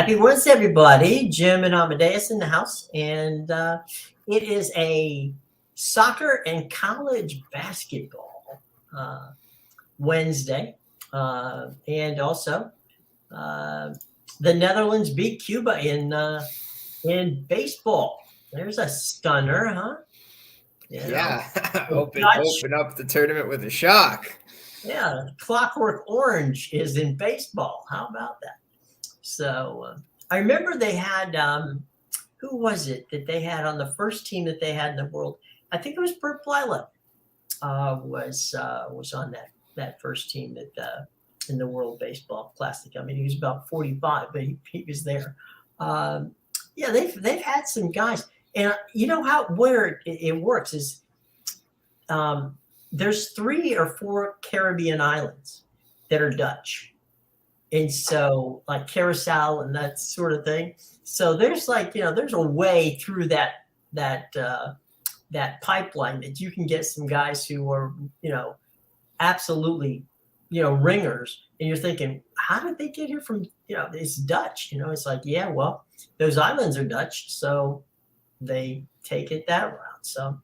Happy Wednesday, everybody. Jim and Amadeus in the house. And it is a soccer and college basketball Wednesday. And also, the Netherlands beat Cuba in baseball. There's a stunner, huh? Yeah. Open up the tournament with a shock. Yeah, Clockwork Orange is in baseball. How about that? So I remember they had who was it that they had on the first team that they had in the world? I think it was Bert Blylev was on that first team that in the World Baseball Classic. I mean, he was about 45, but he was there. Yeah, they've had some guys, and you know where it works is there's 3 or 4 Caribbean islands that are Dutch. And so like Carousel and that sort of thing. So there's there's a way through that pipeline that you can get some guys who are, absolutely, ringers. And you're thinking, how did they get here from, it's Dutch, it's like, yeah, well, those islands are Dutch. So they take it that route. So,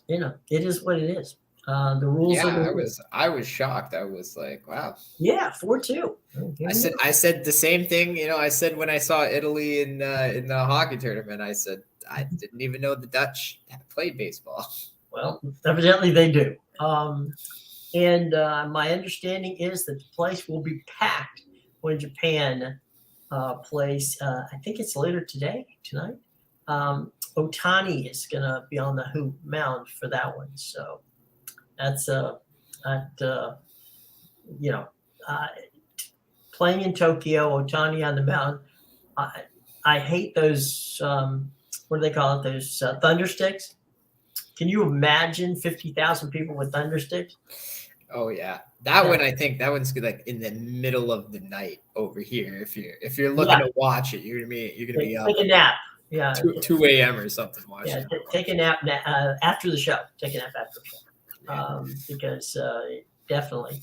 it is what it is. The rules. Yeah, I was shocked. I was like, wow. Yeah, 4-2. I said the same thing. I said when I saw Italy in the hockey tournament, I said I didn't even know the Dutch played baseball. Well, evidently they do. And my understanding is that the place will be packed when Japan plays. I think it's later tonight. Otani is going to be on the mound for that one. So that's playing in Tokyo, Otani on the mound. I hate those. What do they call it? Those thunder sticks. Can you imagine 50,000 people with thunder sticks? Oh yeah, that one. I think that one's like in the middle of the night over here. If you're looking to watch it, you're gonna be up. Take a nap. Yeah, 2 a.m. or something. Yeah, take a nap after the show. Take a nap after the show. Because definitely.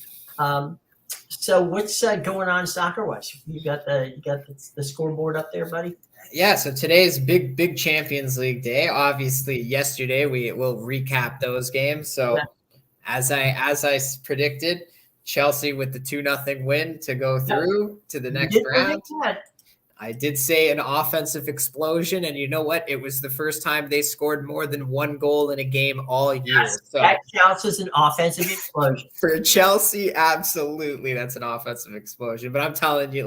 So what's going on soccer-wise? You got the scoreboard up there, buddy? Yeah. So today's big Champions League day. Obviously, yesterday we will recap those games. So as I predicted, Chelsea with the 2-0 win to go through to the next round. I did say an offensive explosion, and you know what? It was the first time they scored more than 1 goal in a game all year. Yes, so that counts as an offensive explosion. For Chelsea, absolutely, that's an offensive explosion. But I'm telling you,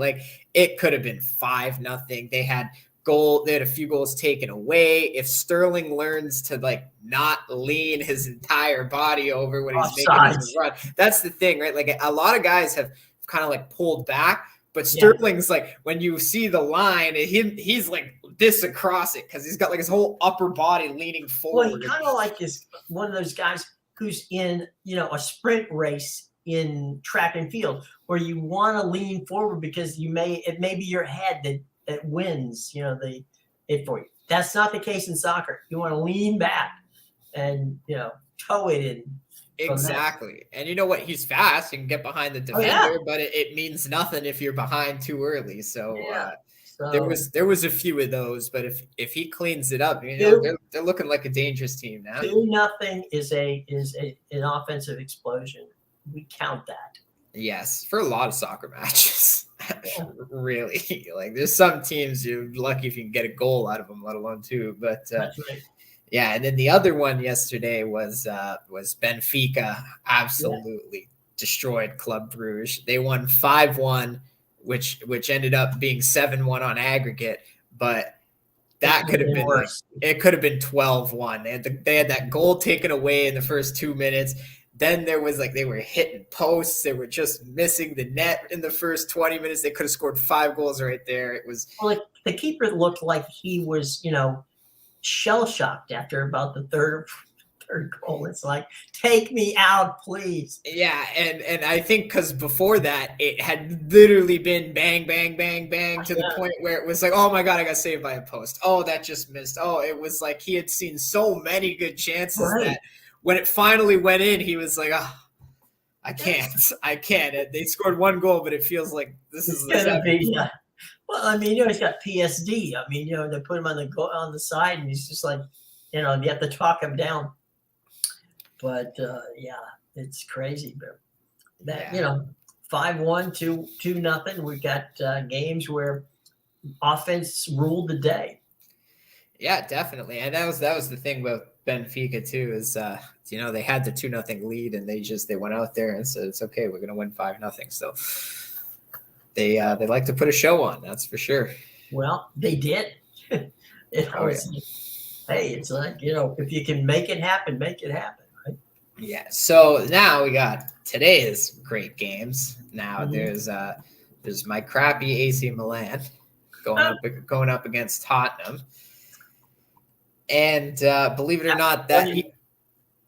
it could have been 5-0. They had a few goals taken away. If Sterling learns to not lean his entire body over when he's making his run, that's the thing, right? Like a lot of guys have kind of pulled back. But Sterling's when you see the line, he's like this across it because he's got his whole upper body leaning forward. Well, he kind of is one of those guys who's in a sprint race in track and field where you want to lean forward because it may be your head that wins it for you. That's not the case in soccer. You want to lean back and toe it in. Exactly. And you know what? He's fast. He can get behind the defender, but it means nothing if you're behind too early. So, there was a few of those, but if he cleans it up, they're looking like a dangerous team now. 2-0 is an offensive explosion. We count that. Yes, for a lot of soccer matches. Really. There's some teams you're lucky if you can get a goal out of them, let alone 2. But that's right. Yeah, and then the other one yesterday was Benfica absolutely destroyed Club Brugge. They won 5-1, which ended up being 7-1 on aggregate, but that could have been worse. It could have been 12-1. They had that goal taken away in the first 2 minutes. Then there was they were hitting posts. They were just missing the net in the first 20 minutes. They could have scored 5 goals right there. It was the keeper looked like he was, shell-shocked after about the third goal. It's take me out, please. Yeah, and I think because before that, it had literally been bang, bang, bang, bang to the point where it was oh my God, I got saved by a post. Oh, that just missed. Oh, it was he had seen so many good chances that when it finally went in, he was oh, I can't. They scored 1 goal, but it feels like this is going to be Well, I mean, he's got PSD. I mean, they put him on the side, and he's just like, you have to talk him down. But yeah, it's crazy. But that 5-1, 2-0. We've got games where offense ruled the day. Yeah, definitely. And that was the thing about Benfica too, is they had the 2-0 lead, and they went out there and said, it's okay, we're gonna win 5-0. So they like to put a show on, that's for sure. Well, they did. Hey, it's like, if you can make it happen, make it happen, right? Yeah. So now we got today's great games. Now there's my crappy AC Milan going up against Tottenham. And believe it or not, that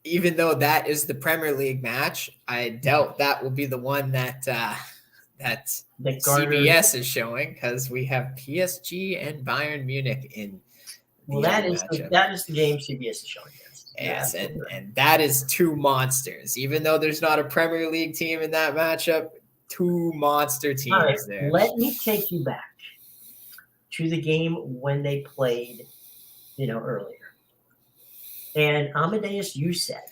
even though that is the Premier League match, I doubt that will be the one that CBS is showing, because we have PSG and Bayern Munich in. Well, that is the game CBS is showing. Yes, and that is two monsters. Even though there's not a Premier League team in that matchup, two monster teams there. Let me take you back to the game when they played, earlier. And Amadeus, you said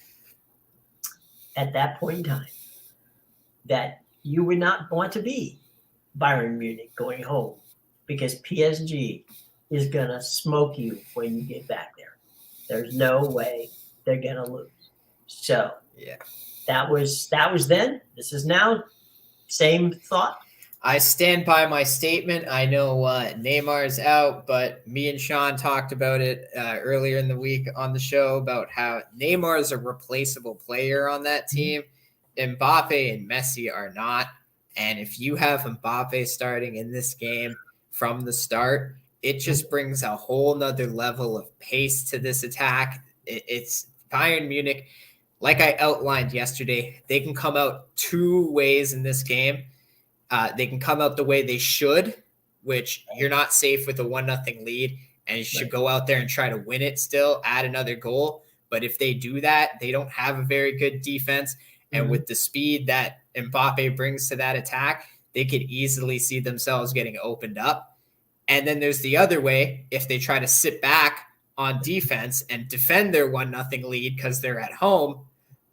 at that point in time that you would not want to be Bayern Munich going home, because PSG is going to smoke you when you get back there. There's no way they're going to lose. So yeah, that was then. This is now. Same thought. I stand by my statement. I know Neymar's out, but me and Sean talked about it earlier in the week on the show about how Neymar is a replaceable player on that team. Mbappe and Messi are not. And if you have Mbappe starting in this game from the start, it just brings a whole nother level of pace to this attack. It's Bayern Munich. Like I outlined yesterday, they can come out two ways in this game. They can come out the way they should, which you're not safe with a 1-0 lead, and you should go out there and try to win it still, add another goal. But if they do that, they don't have a very good defense. And with the speed that Mbappe brings to that attack, they could easily see themselves getting opened up. And then there's the other way. If they try to sit back on defense and defend their 1-0 lead because they're at home,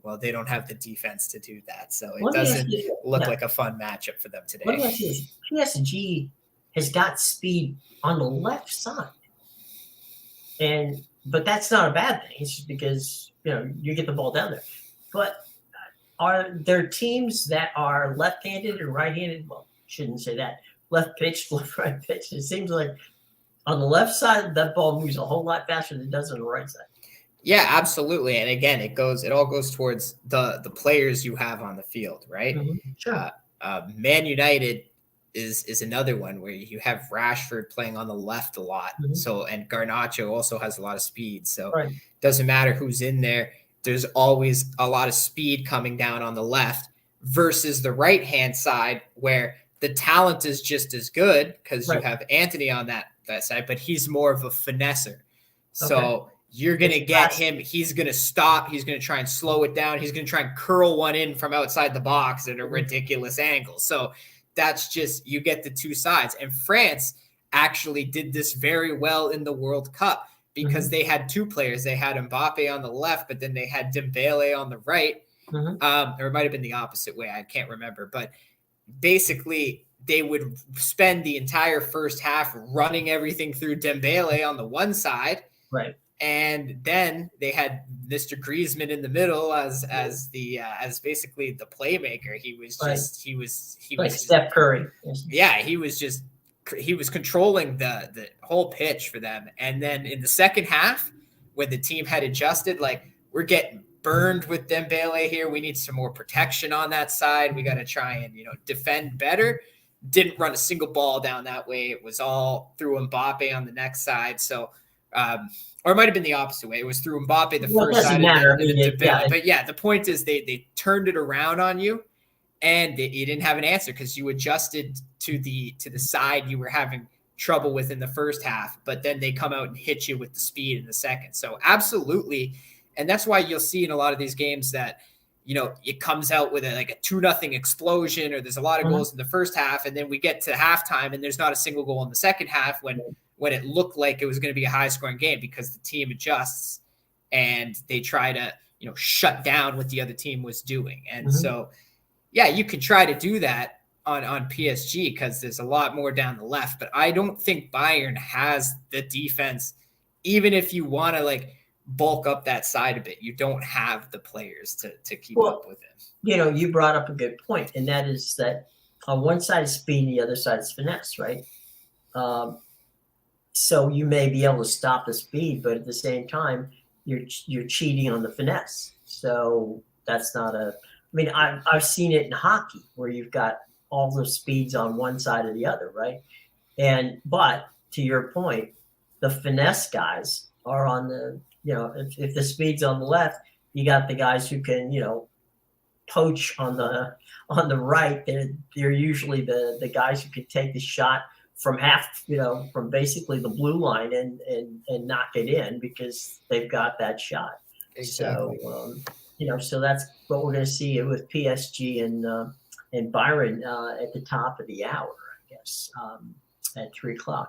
well, they don't have the defense to do that. So it doesn't look like a fun matchup for them today. Let me ask you this. PSG has got speed on the left side. But that's not a bad thing. It's just because, you get the ball down there. But are there teams that are left-handed and right-handed? Well, shouldn't say that. Left pitch, left right pitch. It seems like on the left side, that ball moves a whole lot faster than it does on the right side. Yeah, absolutely. And again, it all goes towards the players you have on the field, right? Sure. Man United is another one where you have Rashford playing on the left a lot. So, and Garnacho also has a lot of speed. So it doesn't matter who's in there. There's always a lot of speed coming down on the left versus the right-hand side, where the talent is just as good because you have Anthony on that side, but he's more of a finesser. So you're going to get him. He's going to stop. He's going to try and slow it down. He's going to try and curl one in from outside the box at a ridiculous angle. So that's just, you get the two sides. And France actually did this very well in the World Cup because they had two players. They had Mbappe on the left, but then they had Dembele on the right. Or it might have been the opposite way. I can't remember. But basically, they would spend the entire first half running everything through Dembele on the one side. Right. And then they had Mr. Griezmann in the middle as basically the playmaker. He was like Steph Curry. Yeah, he was controlling the whole pitch for them. And then in the second half, when the team had adjusted, like, we're getting burned with Dembele here. We need some more protection on that side. We got to try and defend better. Didn't run a single ball down that way. It was all through Mbappe on the next side. So. Or it might have been the opposite way. It was through Mbappe the first side. But yeah, the point is they turned it around on you, and you didn't have an answer because you adjusted to the side you were having trouble with in the first half. But then they come out and hit you with the speed in the second. So absolutely, and that's why you'll see in a lot of these games that it comes out with like a 2-0 explosion, or there's a lot of goals in the first half, and then we get to halftime and there's not a single goal in the second half when it looked like it was going to be a high scoring game, because the team adjusts and they try to, shut down what the other team was doing. And so, yeah, you could try to do that on PSG because there's a lot more down the left, but I don't think Bayern has the defense. Even if you want to like bulk up that side a bit, you don't have the players to keep up with him. You brought up a good point, and that is that on one side is speed, the other side is finesse, right? So you may be able to stop the speed, but at the same time, you're cheating on the finesse. So that's not I've seen it in hockey where you've got all the speeds on one side or the other, right? But to your point, the finesse guys are on the, if the speed's on the left, you got the guys who can, poach on the right. They're usually the guys who can take the shot from from basically the blue line and knock it in because they've got that shot. Exactly. So, so that's what we're going to see with PSG and Byron at the top of the hour, I guess, at 3:00.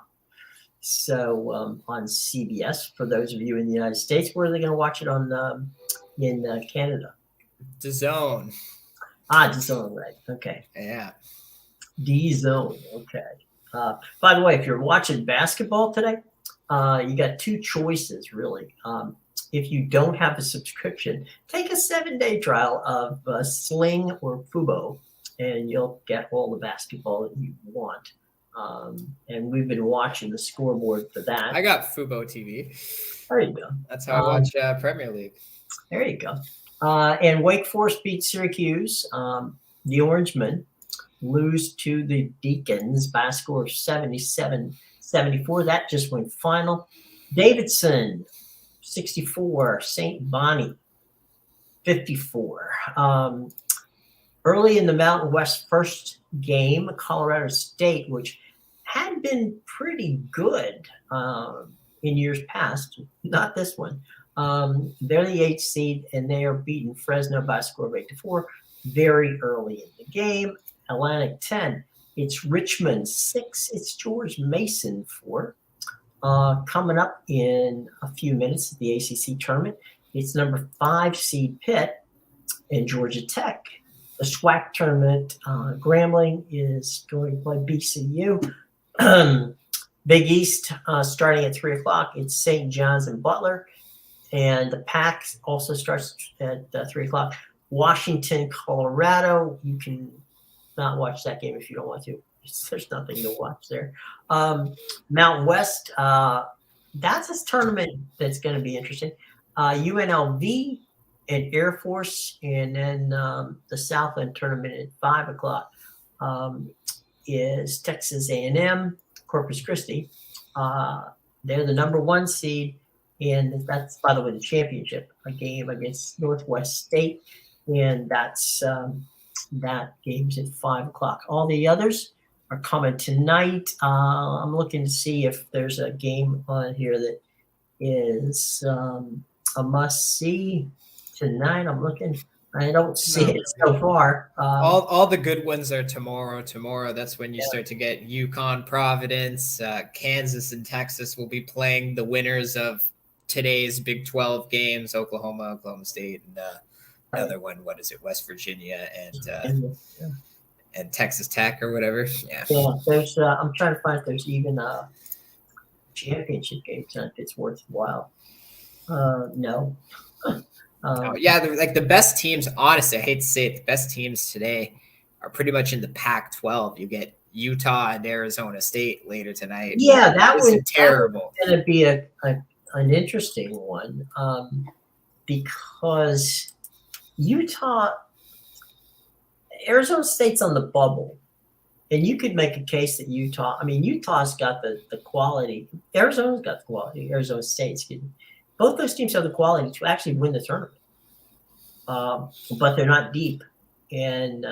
So on CBS, for those of you in the United States, where are they going to watch it on in Canada? DAZN. DAZN, right? Okay. Yeah. DAZN. Okay. By the way, if you're watching basketball today, you got two choices, really. If you don't have a subscription, take a 7-day trial of SLING or Fubo, and you'll get all the basketball that you want. And we've been watching the scoreboard for that. I got Fubo TV. There you go. That's how I watch Premier League. There you go. And Wake Forest beat Syracuse. The Orangemen lose to the Deacons by a score of 77-74. That just went final. Davidson, 64. St. Bonnie, 54. Early in the Mountain West first game, Colorado State, which had been pretty good in years past, not this one. They're the 8th seed, and they are beating Fresno by a score of 8-4 very early in the game. Atlantic 10. It's Richmond 6. It's George Mason 4. Coming up in a few minutes at the ACC tournament, it's number 5 seed Pitt and Georgia Tech. The SWAC tournament, Grambling is going to play BCU. Big East starting at 3:00. It's St. John's and Butler. And the PAC also starts at 3:00. Washington, Colorado. You can not watch that game if you don't want to. There's nothing to watch there. Mountain West, that's a tournament that's going to be interesting. UNLV and Air Force, and then the Southland tournament at 5:00 is Texas A&M, Corpus Christi. They're the number 1 seed, and that's, by the way, the championship, a game against Northwest State, and that's that game's at 5:00. All the others are coming tonight. I'm looking to see if there's a game on here that is a must-see tonight. I'm looking. I don't see it so far. All the good ones are tomorrow. Tomorrow, that's when you start to get UConn, Providence, Kansas, and Texas will be playing the winners of today's Big 12 games: Oklahoma State, and the other one. What is it? West Virginia and Texas Tech or whatever. Yeah. There's. I'm trying to find if there's even a championship game tonight. If it's worthwhile. No. Like the best teams, honestly, I hate to say it, the best teams today are pretty much in the Pac-12. You get Utah and Arizona State later tonight. Yeah, that was terrible. Going to be an interesting one because Arizona State's on the bubble, and you could make a case that Utah's got the quality. Arizona's got the quality. Arizona State's getting. Both those teams have the quality to actually win the tournament, but they're not deep. And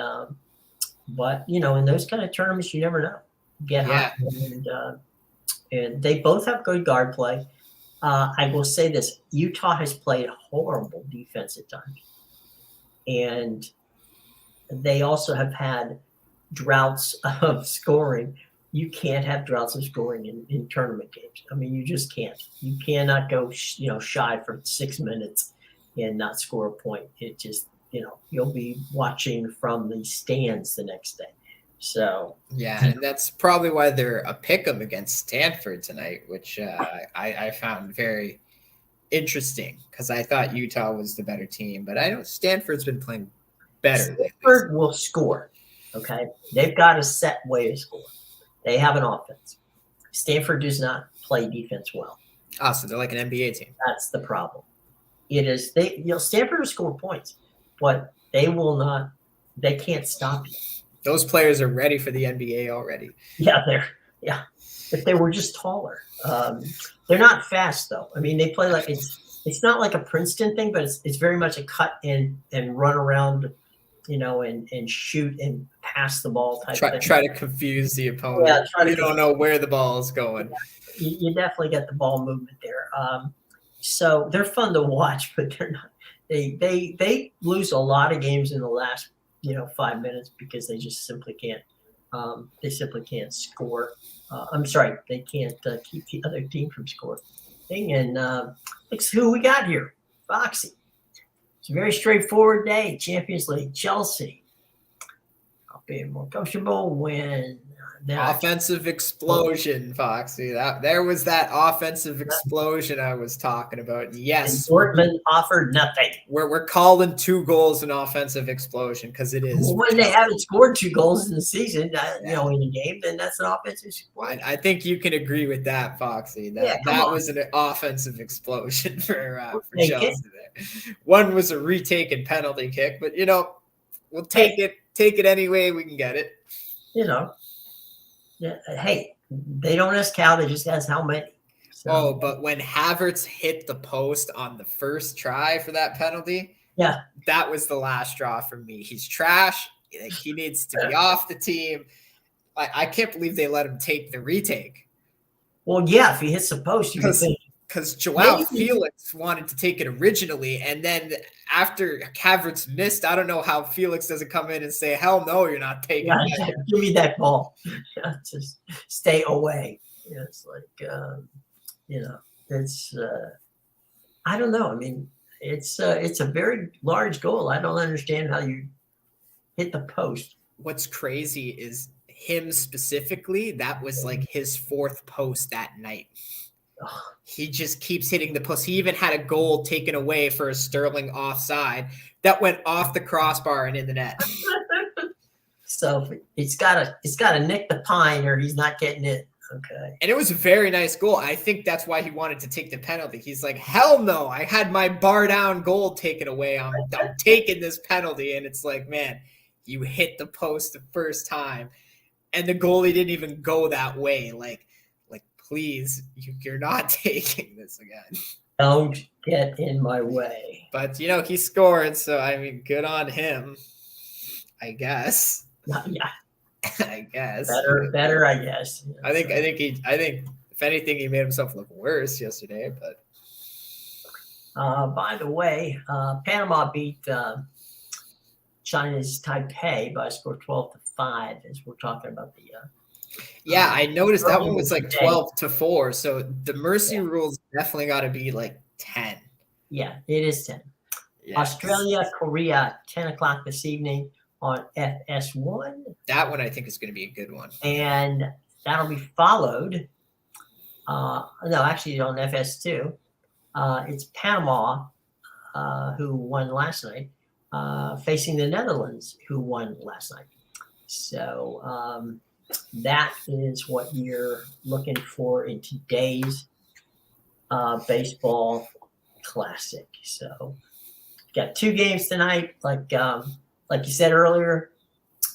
but in those kind of tournaments, you never know. Get hot, and they both have good guard play. I will say this: Utah has played horrible defense at times, and they also have had droughts of scoring. You can't have droughts of scoring in tournament games. I mean, you just can't. You cannot go, shy for 6 minutes and not score a point. It just, you'll be watching from the stands the next day. So yeah, and that's probably why they're a pick 'em against Stanford tonight, which I found very interesting because I thought Utah was the better team, but I know Stanford's been playing better lately. Stanford will score. Okay, they've got a set way to score. They have an offense. Stanford does not play defense well. Oh, so they're like an NBA team. That's the problem. It is Stanford will score points, but they will not. They can't stop you. Those players are ready for the NBA already. Yeah, if they were just taller. They're not fast though. I mean, they play like it's not like a Princeton thing, but it's very much a cut and run around, and shoot and pass the ball type thing. Try to confuse the opponent. Yeah, you don't know where the ball is going. You definitely get the ball movement there. So they're fun to watch, but they're not. They lose a lot of games in the last 5 minutes because they just simply can't. They simply can't score. I'm sorry, they can't keep the other team from scoring. And let's see who we got here. Foxy. It's a very straightforward day. Champions League, Chelsea. I'll be more comfortable when offensive explosion, Foxy. There was that offensive explosion I was talking about. Yes, and Dortmund offered nothing. We're calling 2 goals an offensive explosion because it is. When they haven't scored 2 goals in the season, in a game, then that's an offensive explosion. I think you can agree with that, Foxy. That was an offensive explosion for Chelsea. There, one was a retaken penalty kick, but we'll take it any way we can get it. Yeah, hey, they don't ask how, they just ask how many. So. But when Havertz hit the post on the first try for that penalty, that was the last straw for me. He's trash. He needs to be off the team. I can't believe they let him take the retake. Well, yeah, if he hits the post, you can think. Because Joao Felix wanted to take it originally, and then after Havertz missed, I don't know how Felix doesn't come in and say, hell no, you're not taking it. Give me that ball. Just stay away. It's like, it's, I don't know. I mean, it's a very large goal. I don't understand how you hit the post. What's crazy is him specifically, that was like his 4th post that night. He just keeps hitting the post. He even had a goal taken away for a Sterling offside that went off the crossbar and in the net. So it's gotta nick the pine or he's not getting it. Okay. And it was a very nice goal. I think that's why he wanted to take the penalty. He's like, hell no, I had my bar down goal taken away. I'm taking this penalty. And it's like, man, you hit the post the first time and the goalie didn't even go that way. Like, please, you're not taking this again. Don't get in my way. But, he scored, so, I mean, good on him, I guess. Yeah. I guess. Better, I guess. I think if anything, he made himself look worse yesterday, but. By the way, Panama beat China's Taipei by a score 12-5 as we're talking about the yeah, I noticed that one was like 12-4. So the mercy rules definitely got to be like 10. Yeah, it is 10. Yes. Australia, Korea, 10 o'clock this evening on FS1. That one I think is going to be a good one. And that'll be followed. Actually on FS2. It's Panama, who won last night, facing the Netherlands, who won last night. So, that is what you're looking for in today's baseball classic. So, got 2 games tonight. Like you said earlier,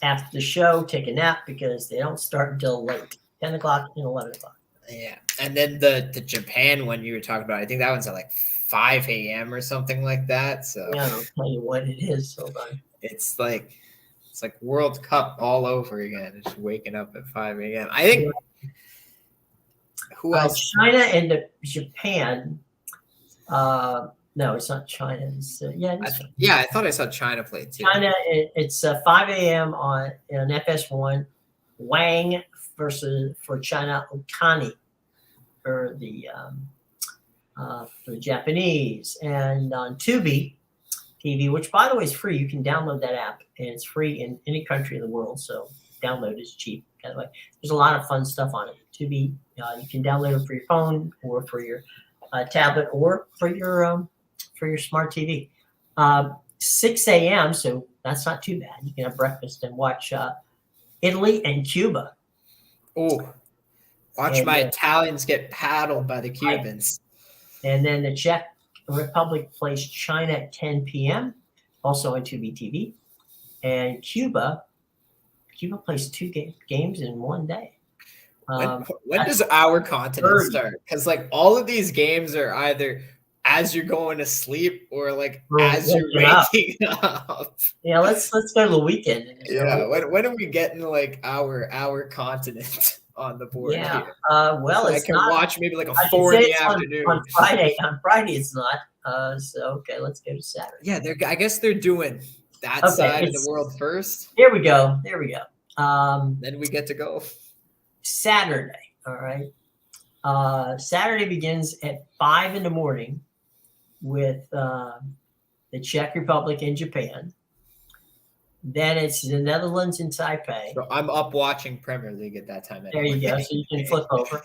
after the show, take a nap because they don't start until late, 10 o'clock and 11 o'clock. Yeah, and then the Japan one you were talking about, I think that one's at like 5 a.m. or something like that. So yeah, I'll tell you what it is. Hold on. It's like World Cup all over again. It's waking up at 5 a.m. I think. Who else? China and Japan No, it's not China. It's, yeah, it is China. Yeah, I thought I saw China play too. China, it's 5 a.m. on FS1. Wang for China, Otani for the Japanese, and on Tubi TV, which by the way is free. You can download that app, and it's free in any country in the world. So download is cheap. By the way, there's a lot of fun stuff on it. Tubi, you can download it for your phone or for your tablet or for your smart TV. 6 a.m. So that's not too bad. You can have breakfast and watch Italy and Cuba. Oh, watch my Italians get paddled by the Cubans. And then the Czech Republic plays China at 10 p.m. also on Tubi TV. And Cuba plays two games in one day. When does our continent start? Because like all of these games are either as you're going to sleep or like as you're waking up. Yeah, let's go to the weekend. Yeah, when are we getting like our continent on the board? Yeah, here? well, so it's I can not, watch maybe like a 4 in the afternoon on Friday. On Friday, it's not. So okay, let's go to Saturday. Yeah, I guess they're doing that side of the world first. Here we go. Then we get to go Saturday. All right. Saturday begins at 5 in the morning with the Czech Republic and Japan. Then it's the Netherlands and Taipei. So I'm up watching Premier League at that time. There you go. So you can flip over.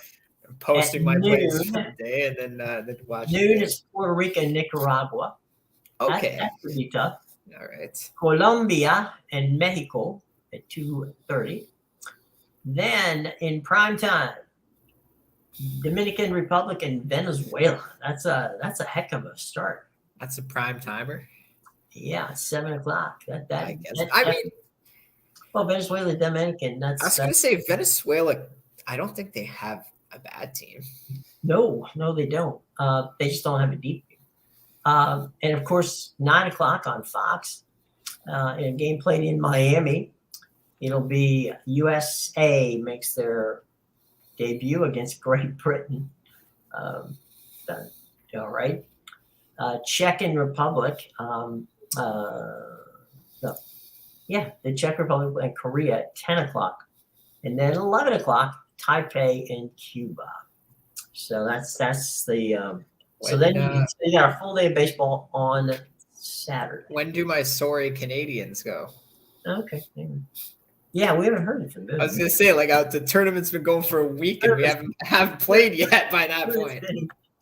I'm posting my plays for the day and then watch. Noon is Puerto Rico and Nicaragua. Okay. That's pretty tough. All right. Colombia and Mexico at 2:30. Then in prime time, Dominican Republic and Venezuela. That's a heck of a start. That's a prime timer. Yeah, 7 o'clock. I guess. Well, Venezuela, Dominican. I was going to say Venezuela. I don't think they have a bad team. No, they don't. They just don't have a deep team. And of course, 9 o'clock on Fox. In a game played in Miami, it'll be USA makes their debut against Great Britain. All right. Czech Republic. The Czech Republic and Korea at 10 o'clock. And then 11 o'clock, Taipei and Cuba. So that's the so then you got a full day of baseball on Saturday. When do my sorry Canadians go? Okay. Yeah, we haven't heard it from them. I was gonna say, like, the tournament's been going for a week and we haven't played yet by that point.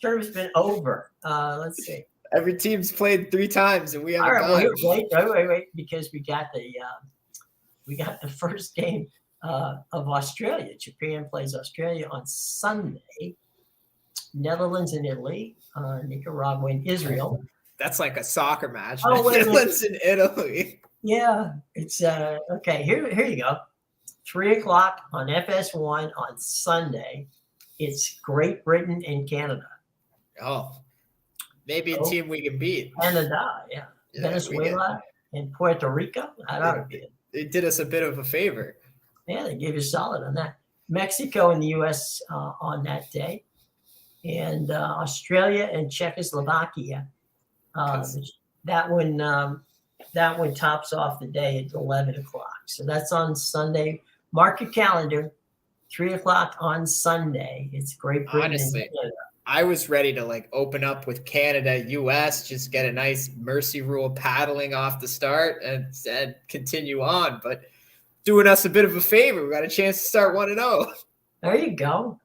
Tournament's been over. Let's see. Every team's played 3 times and we haven't gone. Wait, because we got the first game of Australia. Japan plays Australia on Sunday. Netherlands and Italy, Nicaragua and Israel. That's like a soccer match. Netherlands and Italy. Yeah, it's okay. Here you go. 3 o'clock on FS1 on Sunday. It's Great Britain and Canada. Oh, maybe a team we can beat. Canada, yeah. Venezuela and Puerto Rico. That ought to be it. They did us a bit of a favor. Yeah, they gave you solid on that. Mexico and the U.S. On that day, and Australia and Czechoslovakia. That one tops off the day at 11 o'clock. So that's on Sunday. Mark your calendar. 3 o'clock on Sunday. It's Great Britain. Honestly, I was ready to like open up with Canada, US, just get a nice mercy rule paddling off the start and continue on. But doing us a bit of a favor. We got a chance to start 1-0. There you go.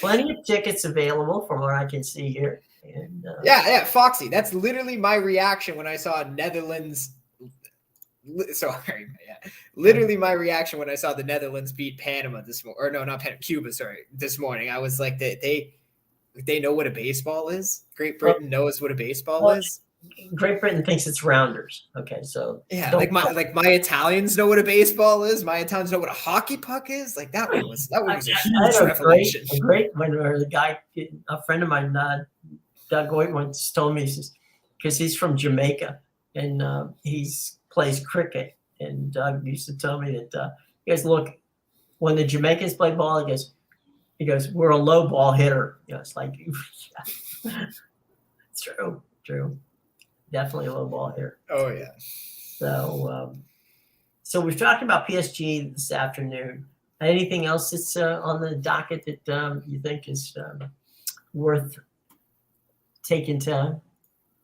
Plenty of tickets available from what I can see here. And, yeah, Foxy. That's literally my reaction when I saw Netherlands. Literally my reaction when I saw the Netherlands beat Panama this morning. Or no, not Panama, Cuba. Sorry, this morning. I was like, they know what a baseball is. Great Britain knows what a baseball is. Great Britain thinks it's rounders. Okay, so yeah, like my Italians know what a baseball is. My Italians know what a hockey puck is. Like that one was a huge revelation. Great when the guy, a friend of mine, Doug Hoyt, once told me, he says, because he's from Jamaica and he plays cricket, and Doug used to tell me that he goes, look, when the Jamaicans play ball, he goes, we're a low ball hitter. It's like, it's true. True. Definitely a low ball here. Oh yeah. So we've talked about PSG this afternoon. Anything else that's on the docket that you think is worth taking time?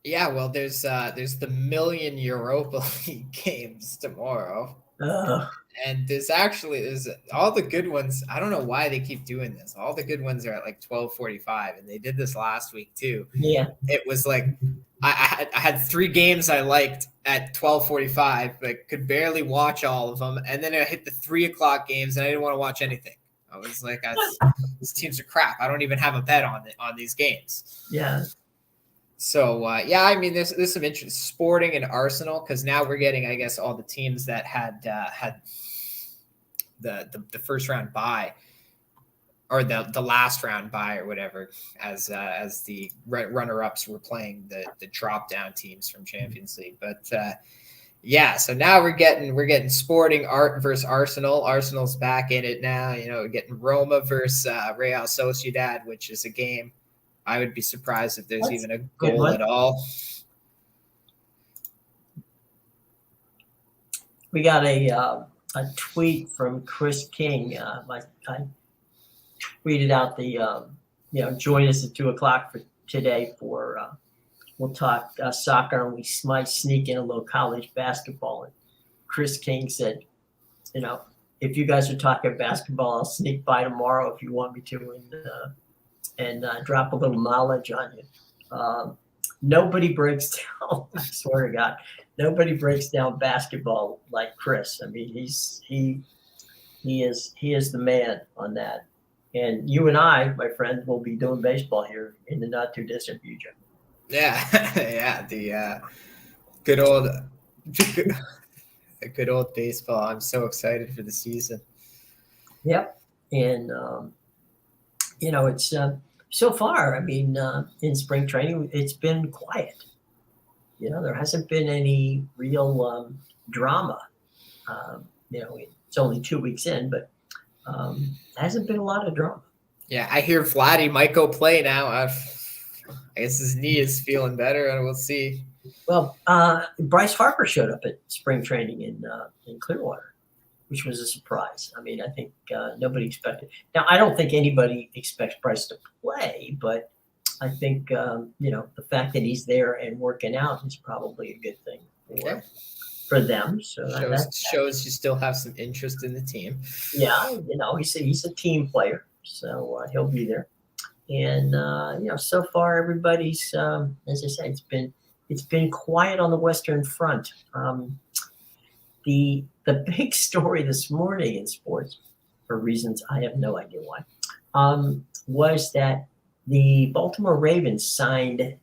Yeah, well, there's the million Europa League games tomorrow. And there's all the good ones. I don't know why they keep doing this. All the good ones are at like 12:45, and they did this last week too. Yeah. It was like I had 3 games I liked at 12:45, but could barely watch all of them. And then I hit the 3 o'clock games, and I didn't want to watch anything. I was like, these teams are crap. I don't even have a bet on these games. Yeah. So I mean, there's some interest. Sporting and Arsenal, because now we're getting, I guess, all the teams that had the first round bye, or the last round bye, or whatever, as the runner ups were playing the drop down teams from Champions League. But so now we're getting Sporting versus Arsenal. Arsenal's back in it now. We're getting Roma versus Real Sociedad, which is a game I would be surprised if there's even a goal at all. We got a tweet from Chris King. I tweeted out the join us at 2:00 for today for we'll talk soccer, and we might sneak in a little college basketball. And Chris King said, if you guys are talking basketball, I'll sneak by tomorrow if you want me to, and drop a little knowledge on you. Nobody breaks down. I swear to God, nobody breaks down basketball like Chris. I mean, he is the man on that. And you and I, my friend, will be doing baseball here in the not too distant future. Yeah, the good old baseball. I'm so excited for the season. Yep, and it's so far. I mean, in spring training, it's been quiet. There hasn't been any real drama. It's only 2 weeks in, but hasn't been a lot of drama. Yeah, I hear Vladdy might go play now. I guess his knee is feeling better, and we'll see. Well, Bryce Harper showed up at spring training in Clearwater, which was a surprise. I mean, I think nobody expected. Now, I don't think anybody expects Bryce to play, but I think the fact that he's there and working out is probably a good thing for them. So shows you still have some interest in the team. Yeah, he's a team player, so he'll be there. And so far everybody's as I said, it's been quiet on the Western Front. The big story this morning in sports, for reasons I have no idea why, was that the Baltimore Ravens signed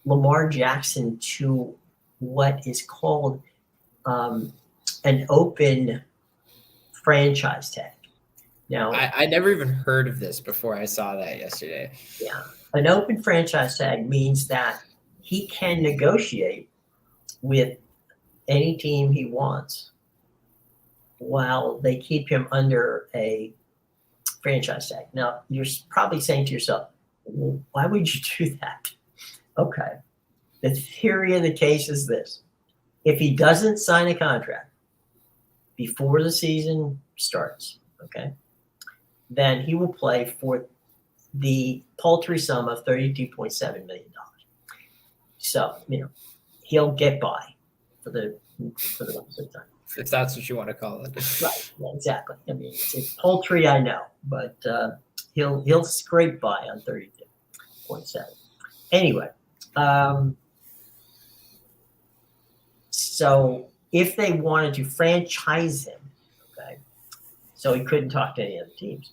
Lamar Jackson to what is called an open franchise tag. Now, I never even heard of this before I saw that yesterday. Yeah. An open franchise tag means that he can negotiate with any team he wants while they keep him under a franchise tag. Now, you're probably saying to yourself, well, why would you do that? Okay. The theory of the case is this. If he doesn't sign a contract before the season starts, okay, then he will play for the paltry sum of $32.7 million. So, he'll get by for the rest of the time. If that's what you want to call it. Right, yeah, exactly. I mean, it's paltry, I know, but he'll scrape by on 32.7. Anyway, so if they wanted to franchise him, okay, so he couldn't talk to any other teams,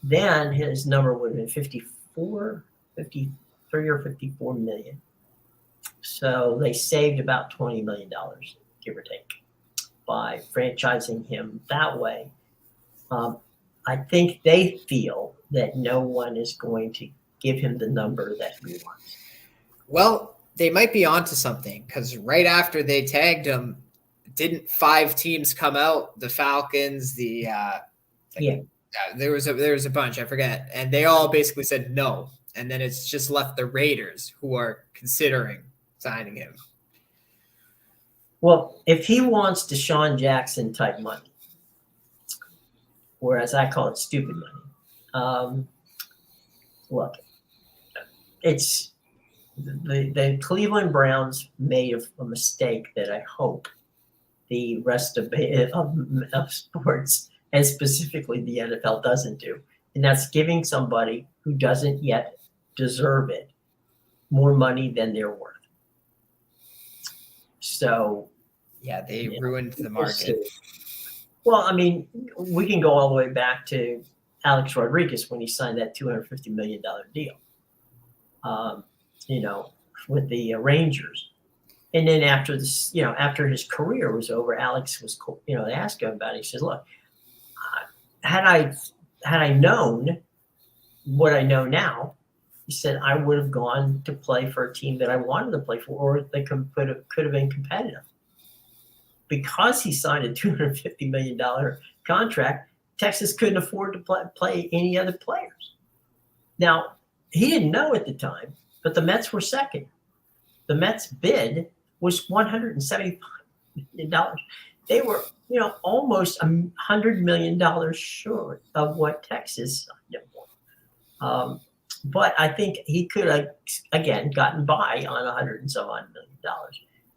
then his number would have been 53 or 54 million. So they saved about $20 million, give or take, by franchising him that way. I think they feel that no one is going to give him the number that he wants. Well, they might be onto something, because right after they tagged him, didn't 5 teams come out? The Falcons, there was a bunch, I forget, and they all basically said no. and then it's just left the Raiders who are considering signing him. Well, if he wants Deshaun Jackson type money, whereas I call it stupid money, look, it's the Cleveland Browns made a mistake that I hope the rest of sports, and specifically the NFL, doesn't do. And that's giving somebody who doesn't yet deserve it more money than they're worth. So, yeah, they ruined the market. Well, I mean, we can go all the way back to Alex Rodriguez when he signed that $250 million deal, with the Rangers. And then after this, after his career was over, Alex was, they asked him about it. He says, look, had I known what I know now, he said, I would have gone to play for a team that I wanted to play for, or they could have been competitive. Because he signed a $250 million contract, Texas couldn't afford to play any other players. Now, he didn't know at the time, but the Mets were second. The Mets bid was $175 million. They were, almost $100 million short of what Texas signed him for. But I think he could have, again, gotten by on $100 and some odd million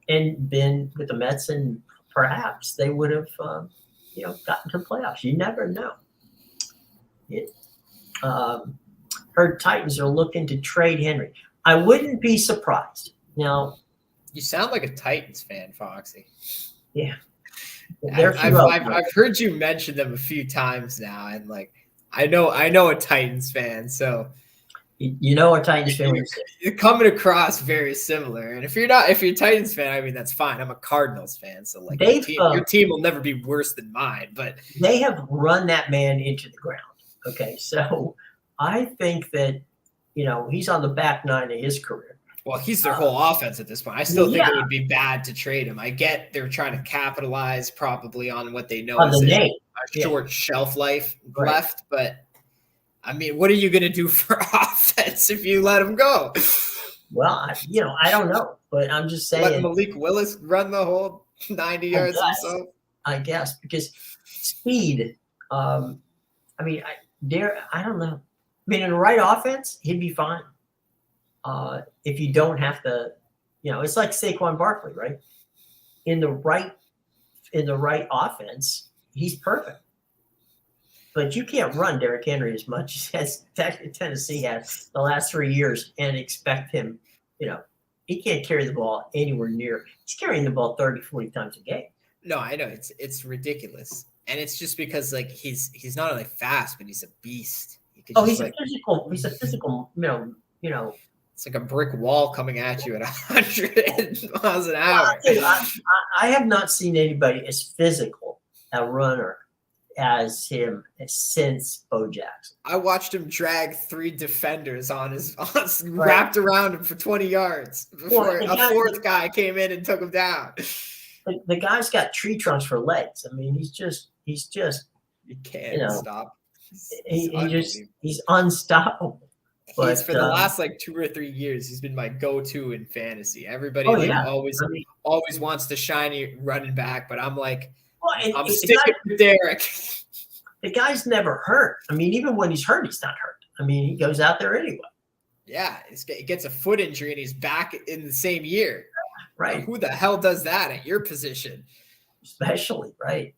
and been with the Mets, and perhaps they would have, gotten to the playoffs. You never know. Heard Titans are looking to trade Henry. I wouldn't be surprised. Now, you sound like a Titans fan, Foxy. Yeah. I've heard you mention them a few times now, and I know a Titans fan, so a Titans fan. You're coming across very similar, and if you're a Titans fan, I mean that's fine. I'm a Cardinals fan, so your team will never be worse than mine. But they have run that man into the ground. Okay, so I think that he's on the back nine of his career. Well, he's their whole offense at this point. I still think it would be bad to trade him. I get they're trying to capitalize probably on what they know is a short shelf life left, but I mean, what are you going to do for offense if you let him go? Well, I don't know, but I'm just saying. Let Malik Willis run the whole 90 yards himself? I guess, because speed, I don't know. I mean, in the right offense, he'd be fine. If you don't have to, it's like Saquon Barkley, right? In the right offense, he's perfect. But you can't run Derrick Henry as much as Tennessee has the last 3 years and expect him, he can't carry the ball anywhere near. He's carrying the ball 30, 40 times a game. No, I know. It's ridiculous. And it's just because he's not only fast, but he's a beast. He's a physical, it's like a brick wall coming at you at 100 miles an hour. I have not seen anybody as physical a runner as him since Bo Jackson. I watched him drag 3 defenders wrapped around him for 20 yards before a fourth guy came in and took him down. The guy's got tree trunks for legs. I mean, he's just you can't stop. He's unstoppable. But, for the last 2 or 3 years, he's been my go-to in fantasy. Everybody always wants the shiny running back, but I'm like, I'm sticking with Derek. The guy's never hurt. I mean, even when he's hurt, he's not hurt. I mean, he goes out there anyway. Yeah, he gets a foot injury and he's back in the same year. Right. Now, who the hell does that at your position? Especially, right?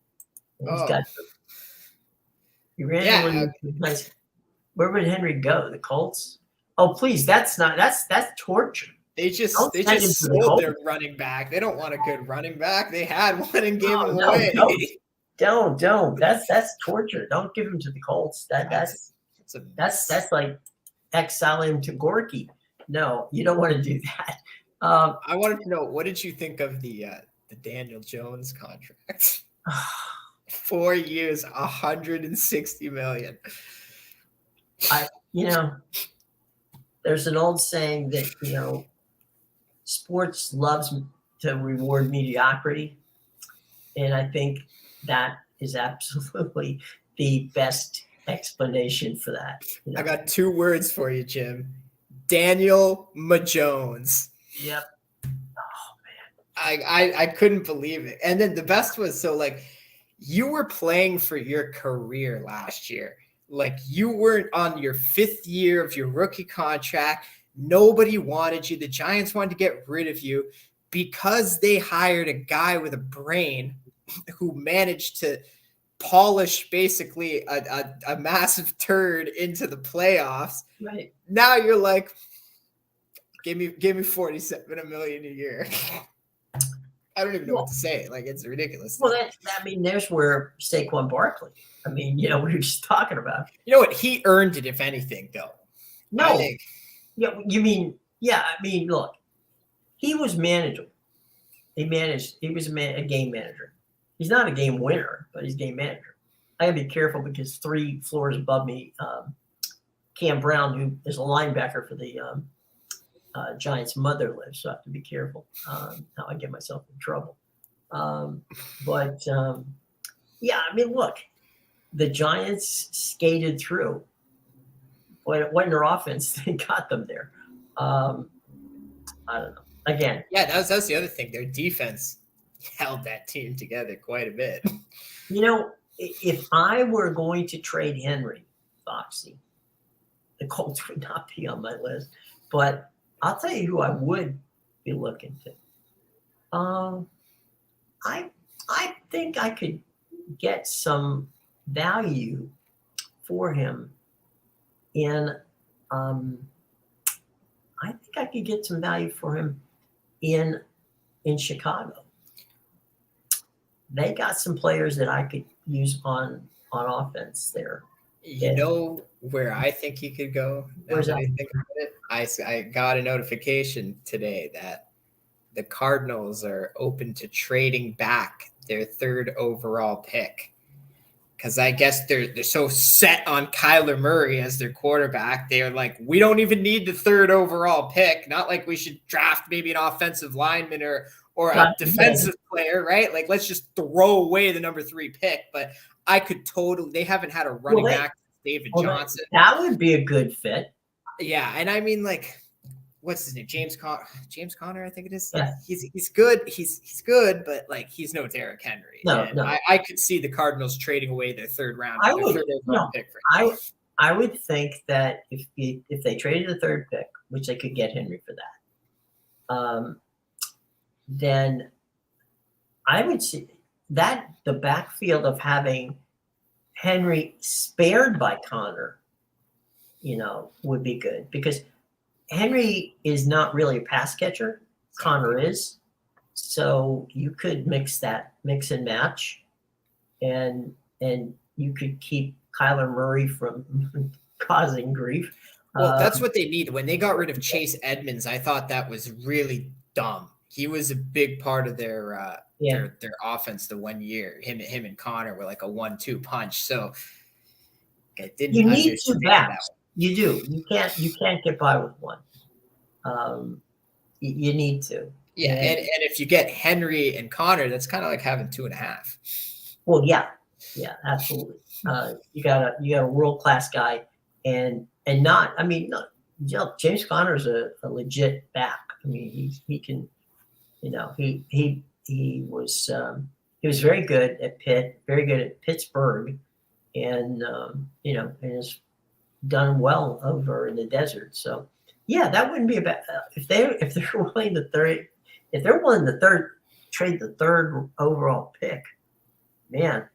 Where would Henry go? The Colts? Oh, please, that's torture. They just sold their running back. They don't want a good running back. They had one and gave him away. Don't. That's torture. Don't give him to the Colts. That's like exiling him to Gorky. No, you don't want to do that. I wanted to know, what did you think of the Daniel Jones contract? 4 years, $160 million. There's an old saying that sports loves to reward mediocrity, and I think that is absolutely the best explanation for that. I got 2 words for you, Jim. Daniel Jones. Yep. I couldn't believe it. And then the best was, so like, you were playing for your career last year. Like, you weren't on your 5th year of your rookie contract. Nobody wanted you. The Giants wanted to get rid of you because they hired a guy with a brain who managed to polish basically a massive turd into the playoffs. Right. Now you're like, give me $47 million a year. I don't even know what to say. Like, it's ridiculous. Well, there's where Saquon Barkley. I mean, we were just talking about. You know what? He earned it, if anything, though. No. Yeah, you mean, yeah, I mean, look, he was manageable. He was a game manager. He's not a game winner, but he's a game manager. I gotta be careful because 3 floors above me, Cam Brown, who is a linebacker for the Giants' mother, lives, so I have to be careful how I get myself in trouble. Yeah, I mean, look, the Giants skated through. When it wasn't their offense, they got them there. I don't know. Again. Yeah, that's the other thing. Their defense held that team together quite a bit. If I were going to trade Henry, Foxy, the Colts would not be on my list. But I'll tell you who I would be looking to. I think I could get some value for him in Chicago. They got some players that I could use on offense there. You know where I think he could go? Where's that? I got a notification today that the Cardinals are open to trading back their 3rd overall pick. Because I guess they're so set on Kyler Murray as their quarterback. They're like, we don't even need the 3rd overall pick. Not like we should draft maybe an offensive lineman or a defensive player, right? Like, let's just throw away the number 3 pick. But they haven't had a running back, David Johnson. That would be a good fit. Yeah, and I mean, like, what's his name? James Conner, I think it is. Yeah. He's good. He's good, but like, he's no Derrick Henry. No. I could see the Cardinals trading away their 3rd round. Pick for him. I would think that if they traded the 3rd pick, which they could get Henry for that, then I would see that the backfield of having Henry spared by Connor, would be good, because Henry is not really a pass catcher. Connor is. So you could mix and match, and you could keep Kyler Murray from causing grief. Well, that's what they need. When they got rid of Chase Edmonds, I thought that was really dumb. He was a big part of their offense the 1 year. Him and Connor were like a 1-2 punch. So I didn't. You need 2 backs. You do. You can't get by with one. You need to. Yeah, and if you get Henry and Connor, that's kind of like having 2.5. Well, yeah, absolutely. You got a world class guy, and not. I mean, James Conner's a legit back. I mean, he can. He was very good at Pitt, very good at Pittsburgh, and and has done well over in the desert. So yeah, that wouldn't be a bad if they're willing to trade the 3rd overall pick. Man,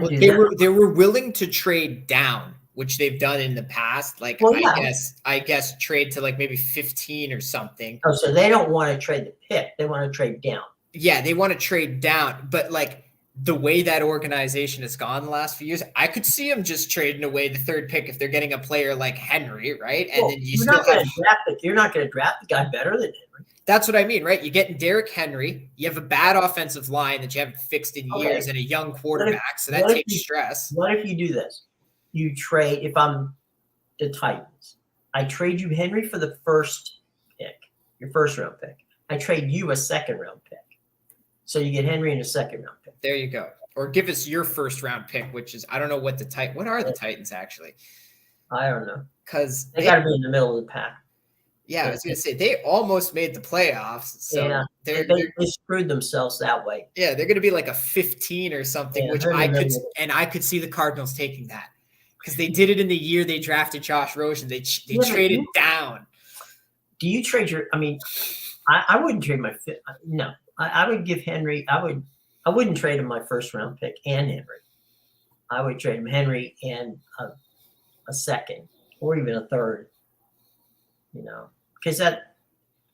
they were willing to trade down, which they've done in the past. Like, well, yeah. I guess trade to like maybe 15 or something. Oh, so they don't want to trade the pick; they want to trade down. Yeah, they want to trade down, but like the way that organization has gone the last few years, I could see them just trading away the 3rd pick if they're getting a player like Henry, right? And then you're not going to draft the guy better than Henry. That's what I mean, right? You're getting Derrick Henry. You have a bad offensive line that you haven't fixed in years, and a young quarterback, so that takes stress. What if you do this? You trade, if I'm the Titans, I trade you Henry for the 1st pick, your 1st round pick. I trade you a 2nd round pick. So you get Henry in a 2nd round pick. There you go. Or give us your 1st round pick, which is, I don't know what are the Titans actually? I don't know. Because they got to be in the middle of the pack. Yeah, I was going to say they almost made the playoffs, so Yeah, they're they screwed themselves that way. yeah, they're going to be like a 15 or something, Yeah, which I could see the Cardinals taking that because they did it in the year they drafted Josh Rosen. They traded down. Do you trade your? I mean, I wouldn't trade my fifth. No, I would give Henry. I wouldn't trade him my first round pick and Henry. I would trade him Henry and a second or even a third. You know, because that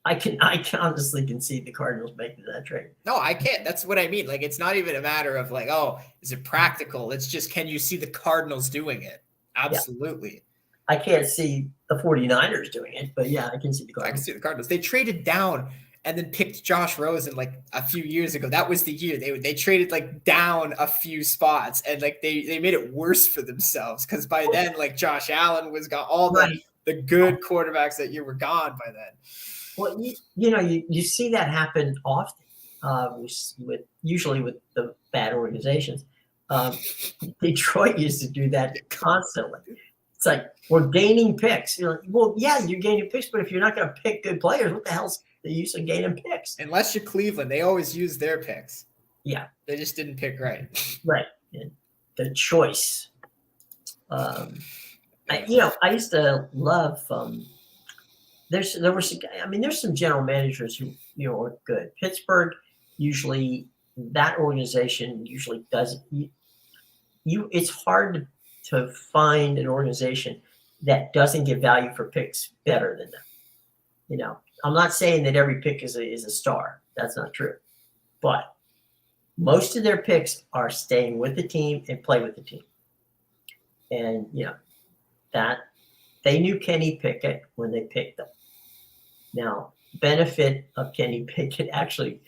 I can honestly concede the Cardinals making that trade. No, I can't. That's what I mean. Like, it's not even a matter of like, oh, is it practical? It's just, can you see the Cardinals doing it? Absolutely. Yeah. I can't see the 49ers doing it, but yeah, I can see the Cardinals. I can see the Cardinals. They traded down and then picked Josh Rosen like a few years ago. That was the year they traded like down a few spots, and like they made it worse for themselves because by then like Josh Allen was gone. All the good quarterbacks that year were gone by then. Well, you see that happen often with usually with the bad organizations. Detroit used to do that constantly. It's like, we're gaining picks. You're like, well, yeah, you're gaining picks, but if you're not going to pick good players, what the hell's the use of gaining picks? Unless you're Cleveland, they always use their picks. Yeah. They just didn't pick right. Right. And the choice. I used to love there's some general managers who are good. Pittsburgh usually, that organization usually doesn't. It's hard to find an organization that doesn't get value for picks better than them. I'm not saying that every pick is a star. That's not true. But most of their picks are staying with the team and play with the team. And, that they knew Kenny Pickett when they picked them. Now, benefit of Kenny Pickett actually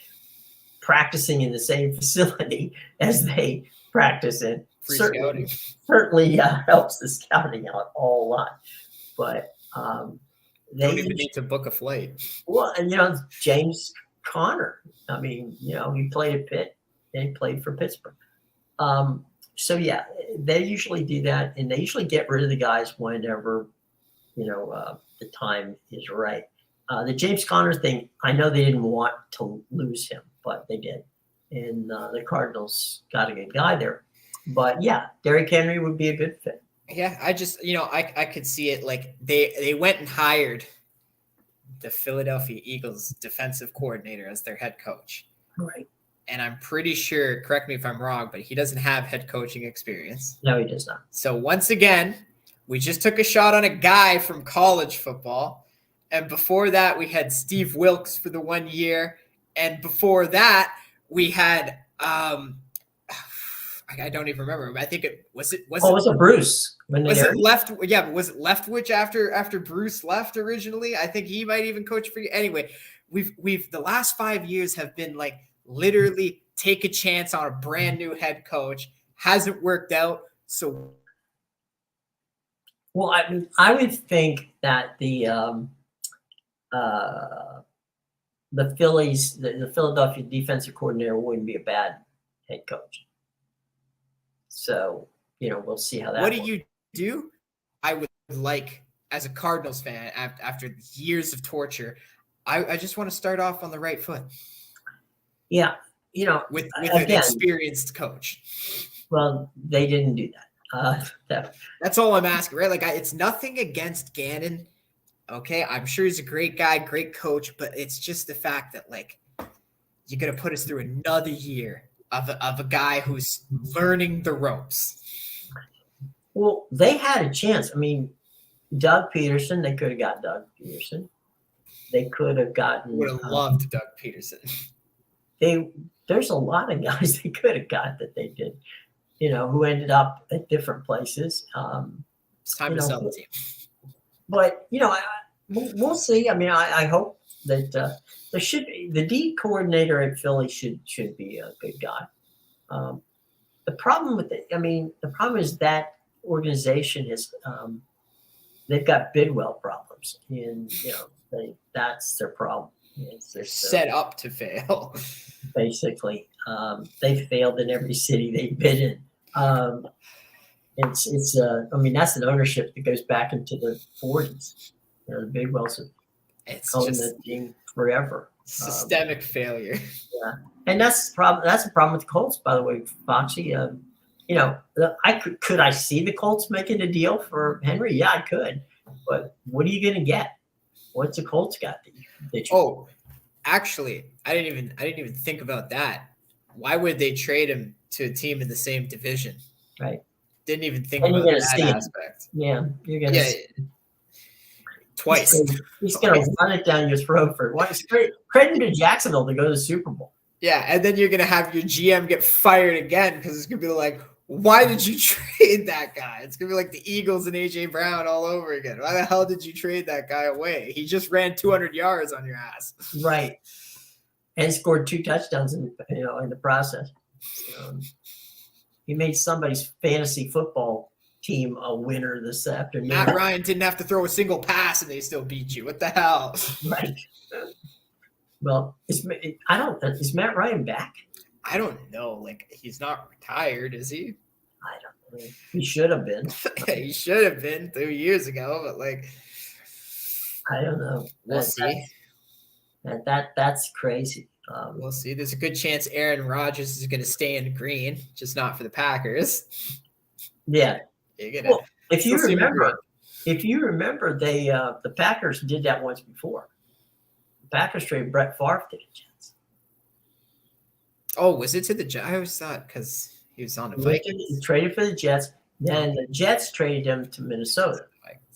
practicing in the same facility as they practice in certainly helps the scouting out a lot. But they don't even need to book a flight. Well, and James Conner. I mean, he played at Pitt and he played for Pittsburgh. So yeah, they usually do that, and they usually get rid of the guys whenever the time is right. The James Conner thing, I know they didn't want to lose him, but they did, and the Cardinals got a good guy there. But yeah, Derrick Henry would be a good fit. Yeah, I just I could see it. Like they went and hired the Philadelphia Eagles defensive coordinator as their head coach. Right. And I'm pretty sure, correct me if I'm wrong, but he doesn't have head coaching experience. No, he does not. So once again, we just took a shot on a guy from college football. And before that, we had Steve Wilkes for the 1 year. And before that, we had I don't even remember. I think was it Bruce? Was it Left? Yeah, but was it Leftwich after Bruce left originally? I think he might even coach for you. Anyway, we've the last 5 years have been like literally take a chance on a brand new head coach. Hasn't worked out. So, well, I would think that the Phillies, the Philadelphia defensive coordinator wouldn't be a bad head coach. So, we'll see how that What works. do you do? I would like, as a Cardinals fan, after years of torture, I just want to start off on the right foot. Yeah. With an experienced coach. Well, they didn't do that. That's all I'm asking, right? Like, it's nothing against Gannon. Okay, I'm sure he's a great guy, great coach, but it's just the fact that like you're gonna put us through another year of a guy who's learning the ropes. Well, they had a chance. I mean, Doug Peterson, they could have got Doug Peterson. They could have gotten. Would have loved Doug Peterson. There's a lot of guys they could have got that they did, who ended up at different places. It's time to sell the team. But we'll see. I mean, I hope that there should be the D coordinator at Philly should be a good guy. The problem with it, the problem is that organization is they've got Bidwell problems, and that's their problem. They're set up to fail. Basically, they failed in every city they've been in. It's that's an ownership that goes back into the 40s. The Bidwells. It's own just the team forever. systemic failure. Yeah, and that's the problem. That's the problem with the Colts, by the way, Foxy. Could I see the Colts making a deal for Henry? Yeah, I could. But what are you going to get? What's the Colts got that you? Oh, actually, I didn't even think about that. Why would they trade him to a team in the same division? Right. Didn't even think And you're about going to that see it. aspect. Yeah, you're going to. Yeah, twice. He's going to run it down your throat for what? Credit to Jacksonville to go to the Super Bowl. Yeah, and then you're going to have your GM get fired again because it's going to be like, why did you trade that guy? It's going to be like the Eagles and A.J. Brown all over again. Why the hell did you trade that guy away? He just ran 200 yards on your ass. Right. And scored 2 touchdowns in the process. So, he made somebody's fantasy football team a winner this afternoon. Matt Ryan didn't have to throw a single pass and they still beat you. What the hell? Right. Well, is Matt Ryan back? I don't know. Like, he's not retired, is he? I don't know. He should have been. He should have been 2 years ago, but like, I don't know. We'll see. That's crazy. We'll see. There's a good chance Aaron Rodgers is going to stay in green, just not for the Packers. Yeah. Well, if you remember, they the Packers did that once before. The Packers traded Brett Favre to the Jets. Oh, was it to the Jets? I always thought because he was on the Vikings. He traded for the Jets. Then the Jets traded him to Minnesota.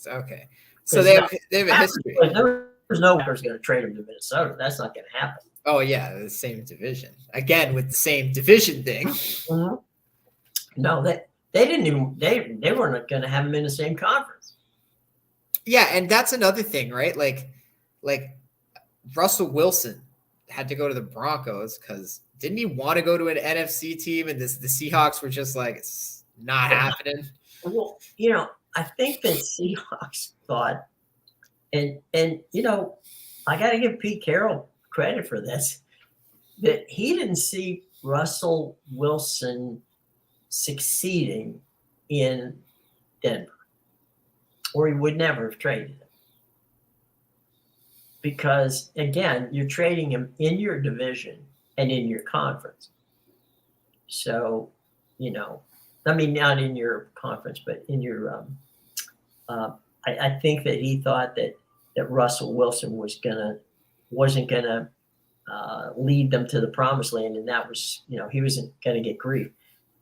Okay. So they have a history. There's no Packers going to trade him to Minnesota. That's not going to happen. Oh, yeah, the same division. Again, with the same division thing. Mm-hmm. No, they didn't even they weren't going to have him in the same conference. Yeah, and that's another thing, right? Like Russell Wilson had to go to the Broncos because didn't he want to go to an NFC team? And the Seahawks were just like, it's not happening. Well, I think that Seahawks thought, and I got to give Pete Carroll credit for this, that he didn't see Russell Wilson succeeding in Denver, or he would never have traded him. Because, again, you're trading him in your division and in your conference. So, not in your conference, but in your I think that he thought that Russell Wilson wasn't gonna lead them to the promised land, and that was, he wasn't gonna get grief.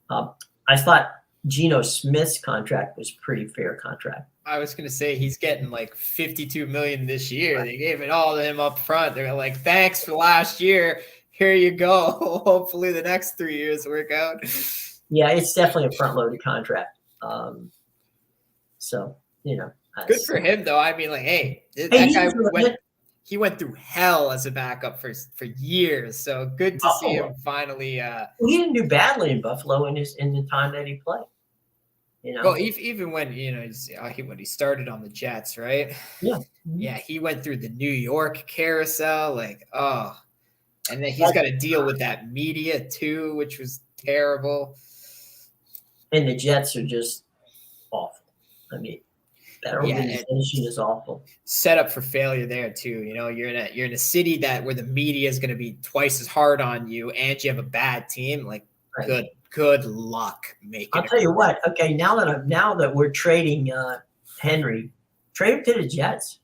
I thought Geno Smith's contract was pretty fair contract. I was gonna say he's getting like $52 million this year. Right. They gave it all to him up front. They're like, thanks for last year. Here you go. Hopefully the next 3 years work out. Yeah, it's definitely a front-loaded contract. Good for him, though. I mean, like, hey, that guy went through hell as a backup for years. So good to see him finally. He didn't do badly in Buffalo in the time that he played. Well, even when when he started on the Jets, right? Yeah, yeah, he went through the New York carousel, and then he's got to deal with that media too, which was terrible. And the Jets are just awful. I mean, that organization is awful. Set up for failure there too. You're in a city where the media is going to be twice as hard on you, and you have a bad team. Like, right. Good luck making. I'll tell you what. Okay, now that we're trading Henry, trade him to the Jets.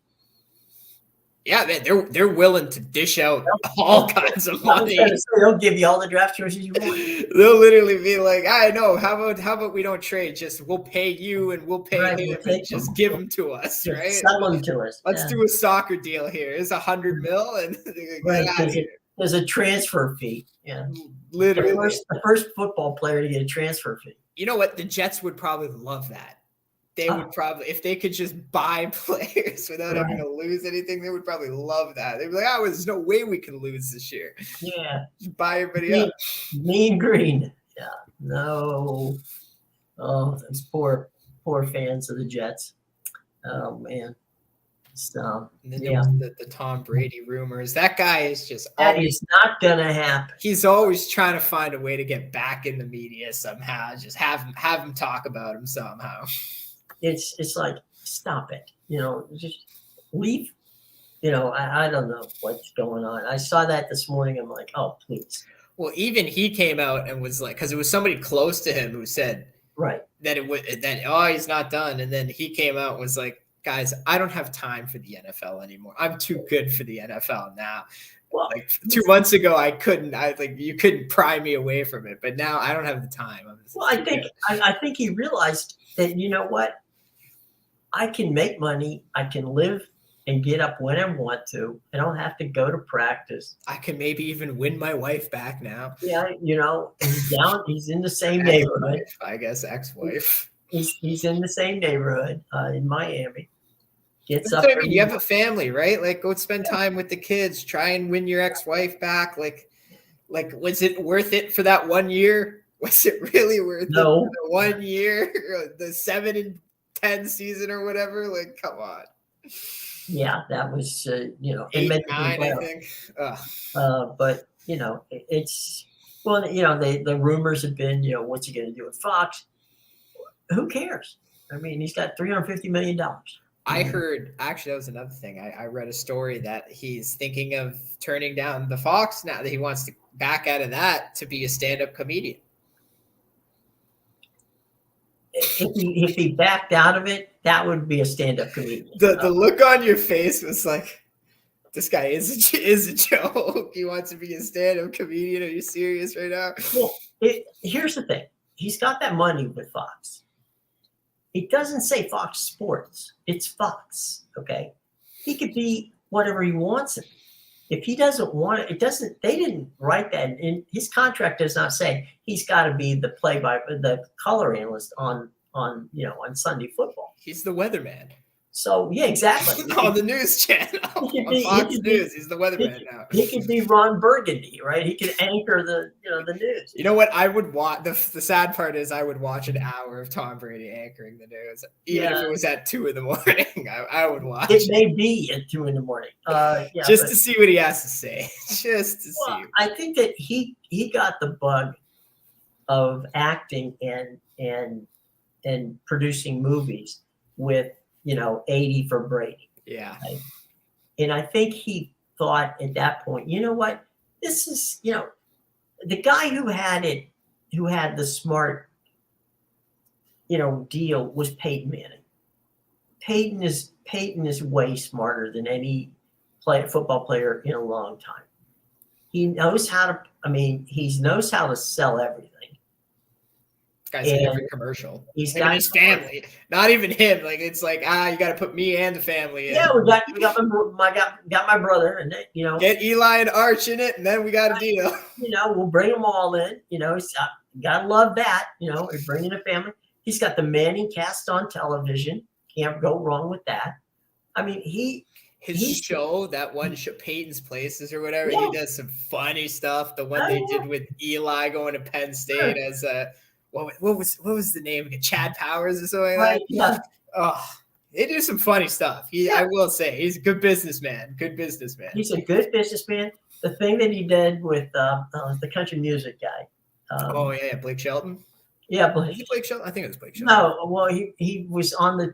Yeah, they're willing to dish out all kinds of money. They'll give you all the draft choices you want. They'll literally be like, I know. How about we don't trade? Just we'll pay you and we'll pay him. And just give them to us, just right? Sell them to us. Let's do a soccer deal here. It's $100 million, and there's a transfer fee. Yeah, literally, the first football player to get a transfer fee. You know what? The Jets would probably love that. They would probably, if they could just buy players without having to lose anything, they would probably love that. They'd be like, there's no way we can lose this year. Yeah. Just buy everybody up. Mean green. Yeah. No. Oh, those poor fans of the Jets. Oh, man. So, the Tom Brady rumors. That guy is just that is not gonna happen. He's always trying to find a way to get back in the media somehow. Just have him talk about him somehow. It's like, stop it. Just leave I don't know what's going on. I saw that this morning. I'm like, oh, please. Well, even he came out and was like, because it was somebody close to him who said Right. that he's not done, and then he came out and was like, guys, I don't have time for the NFL anymore. I'm too good for the NFL now. Well, like 2 months ago, you couldn't pry me away from it, but now I don't have the time. I think he realized that, you know what, I can make money, I can live and get up when I want to. I don't have to go to practice. I can maybe even win my wife back now. Yeah, he's in the same neighborhood. I guess ex-wife. He's in the same neighborhood in Miami. Gets up. I mean, you have a family, right? Like, go spend time with the kids. Try and win your ex-wife back. Like, was it worth it for that 1 year? Was it really worth it for the 1 year, the 7-10 season or whatever? Like, come on. Yeah, that was 8-9, I think. But it's the rumors have been, what's he going to do with Fox? Who cares? I mean, he's got $350 million. I heard, actually, that was another thing. I read a story that he's thinking of turning down the Fox now that he wants to back out of that to be a stand-up comedian. If he backed out of it, that would be a stand-up comedian. The look on your face was like, this guy is a joke. He wants to be a stand-up comedian. Are you serious right now? Well, here's the thing. He's got that money with Fox. It doesn't say Fox Sports. It's Fox, okay? He could be whatever he wants it. If he doesn't want it, they didn't write that. In his contract does not say he's got to be the color analyst on Sunday football. He's the weatherman. So yeah, exactly. On the news channel. On Fox News, he's the weatherman now. He could be Ron Burgundy, right? He could anchor the news. You know what? I would watch. The sad part is I would watch an hour of Tom Brady anchoring the news, even if it was at 2 a.m. I would watch. It may be at 2 a.m. Just to see what he has to say. Just to see. I think that he got the bug of acting and producing movies with 80 for Brady. Yeah. Right? And I think he thought at that point, you know what? This is, the guy who had the smart, deal was Peyton Manning. Peyton is way smarter than any football player in a long time. He knows how to sell everything. Guy's in every commercial. He's got his family, not even him. Like, it's like, you got to put me and the family in. Yeah, we got my brother, and get Eli and Arch in it, and then we got a deal. We'll bring them all in. Gotta love that. We're bringing a family. He's got the Manning cast on television. Can't go wrong with that. I mean, his show, that one show, Peyton's Places or whatever. Yeah. He does some funny stuff. The one they did with Eli going to Penn State as a. What was the name? Chad Powers or something like that? Yeah. Oh, they do some funny stuff. I will say he's a good businessman. He's a good businessman. The thing that he did with the country music guy. Blake Shelton. Yeah, Was it Blake Shelton? I think it was Blake Shelton. No, well, he was on the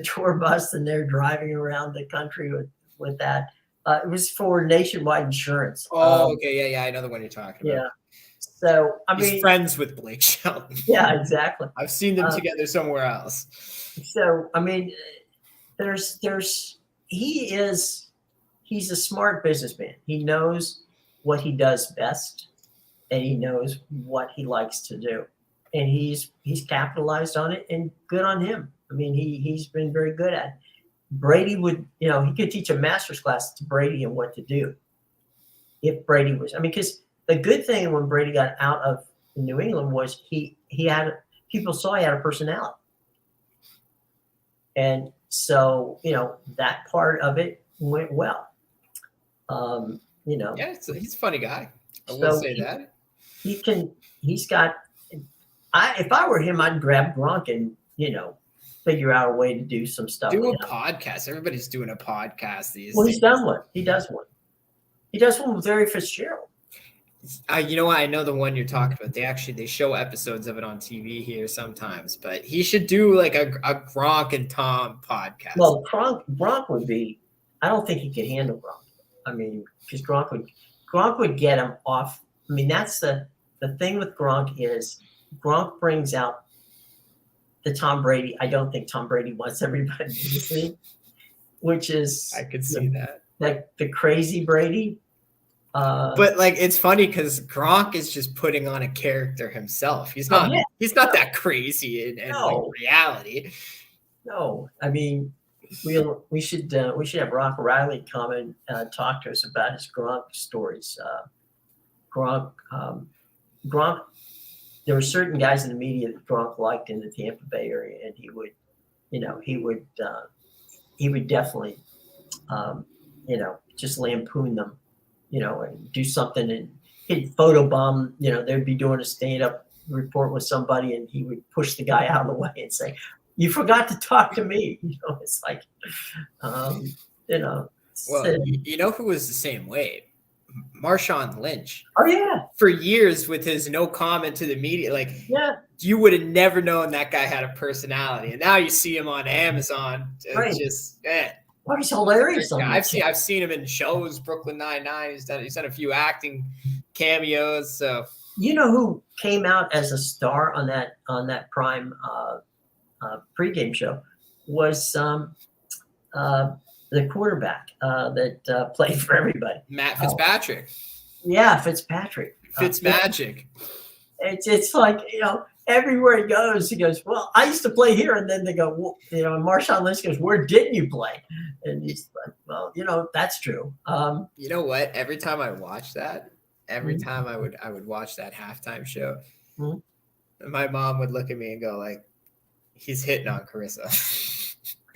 tour bus, and they're driving around the country with that. It was for Nationwide Insurance. Oh, okay, yeah, I know the one you're talking about. Yeah. So he's friends with Blake Shelton. Yeah, exactly. I've seen them together somewhere else. So I mean, he's a smart businessman. He knows what he does best, and he knows what he likes to do, and he's capitalized on it, and good on him. I mean, he's been very good at it. Brady would, he could teach a master's class to Brady on what to do if Brady was. I mean, because the good thing when Brady got out of New England was people saw he had a personality. And so, that part of it went well. Yeah, he's a funny guy. I will say that. If I were him, I'd grab Gronk and, figure out a way to do some stuff. Do a podcast. Everybody's doing a podcast these days. Well, he's done one. He does one. He does one with Larry Fitzgerald. You know what? I know the one you're talking about. They show episodes of it on TV here sometimes, but he should do like a Gronk and Tom podcast. Well, Gronk would be I don't think he could handle Gronk. I mean, because Gronk would get him off. I mean, that's the thing with Gronk is Gronk brings out the Tom Brady. I don't think Tom Brady wants everybody to see, which is I could see that. Like the crazy Brady. But like it's funny because Gronk is just putting on a character himself. He's not that crazy in like reality. No, I mean we should have Rock Riley come and talk to us about his Gronk stories. Gronk, there were certain guys in the media that Gronk liked in the Tampa Bay area, and he would definitely just lampoon them, and do something, and he'd photobomb. They'd be doing a stand-up report with somebody, and he would push the guy out of the way and say, "You forgot to talk to me." It's like, Well, you know who was the same way? Marshawn Lynch. Oh yeah. For years with his no comment to the media, like you would have never known that guy had a personality, and now you see him on Amazon. It's just well, he's hilarious. I've seen him in shows, Brooklyn Nine-Nine. He's done a few acting cameos. So you know who came out as a star on that Prime pregame show was the quarterback that played for everybody, Matt Fitzpatrick. Fitzpatrick. Fitzmagic. It's like everywhere he goes, "Well, I used to play here," and then they go, "Well," and Marshawn Lynch goes, "Where didn't you play?" And he's like, "Well, that's true." You know what? Every time I watch that, time I would watch that halftime show, my mom would look at me and go like, "He's hitting on Carissa."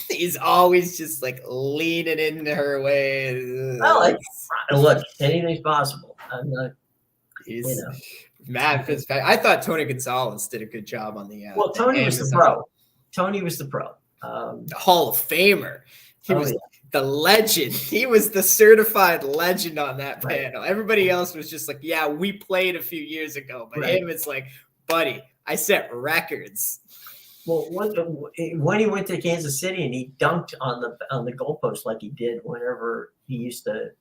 He's always just like leaning into her way. Well, look, anything's possible. I'm not. Matt Fitzpatrick. I thought Tony Gonzalez did a good job on the. Well, Tony was the pro. Tony was the pro. The Hall of Famer. He was the legend. He was the certified legend on that panel. Everybody else was just like, "Yeah, we played a few years ago," but him, it's like, "Buddy, I set records." Well, when he went to Kansas City and he dunked on the goalpost like he did whenever he used to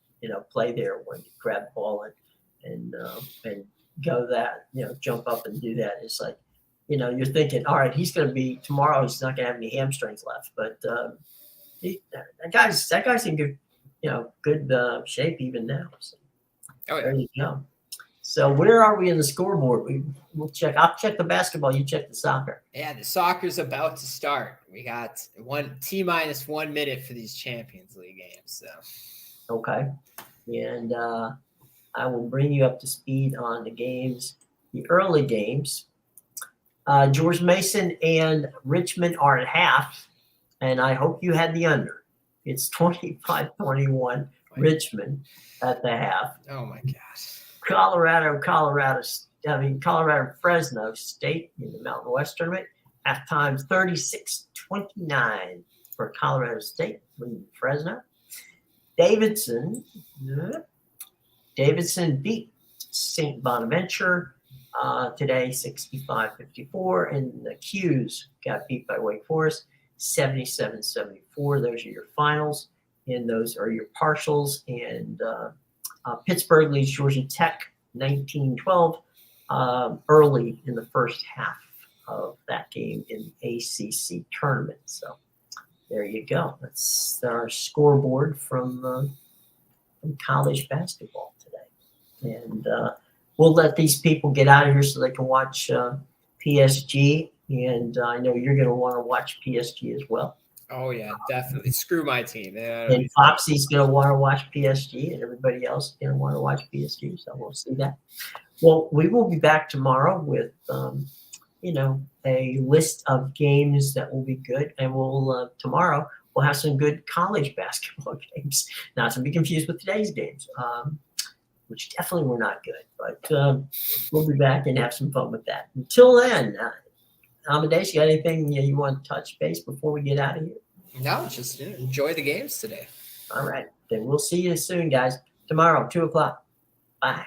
play there, when he grabbed the ball and go that jump up and do that, it's like you're thinking, all right, he's going to be tomorrow. He's not going to have any hamstrings left, but that guy's in good shape even now. So there you go. So where are we in the scoreboard? We'll check. I'll check the basketball. You check the soccer. Yeah, the soccer's about to start. We got T-minus 1 minute for these Champions League games. So okay, and I will bring you up to speed on the games, the early games. George Mason and Richmond are at half, and I hope you had the under. It's 25-21 Richmond at the half. Oh my gosh. Colorado Fresno State in the Mountain West tournament. Halftime 36-29 for Colorado State winning Fresno. Davidson beat St. Bonaventure today 65-54, and the Qs got beat by Wake Forest 77-74. Those are your finals, and those are your partials. And Pittsburgh leads Georgia Tech 19-12 early in the first half of that game in the ACC tournament. So there you go. That's our scoreboard from college basketball today. And we'll let these people get out of here so they can watch PSG. And I know you're going to want to watch PSG as well. Oh, yeah, definitely. Screw my team. And Foxy's going to want to watch PSG, and everybody else is going to want to watch PSG. So we'll see that. Well, we will be back tomorrow with, a list of games that will be good. And tomorrow we'll have some good college basketball games. Not to be confused with today's games, which definitely were not good. But we'll be back and have some fun with that. Until then, Amadeus, you got anything you want to touch base before we get out of here? No, just enjoy the games today. All right. Then we'll see you soon, guys. Tomorrow, 2:00. Bye.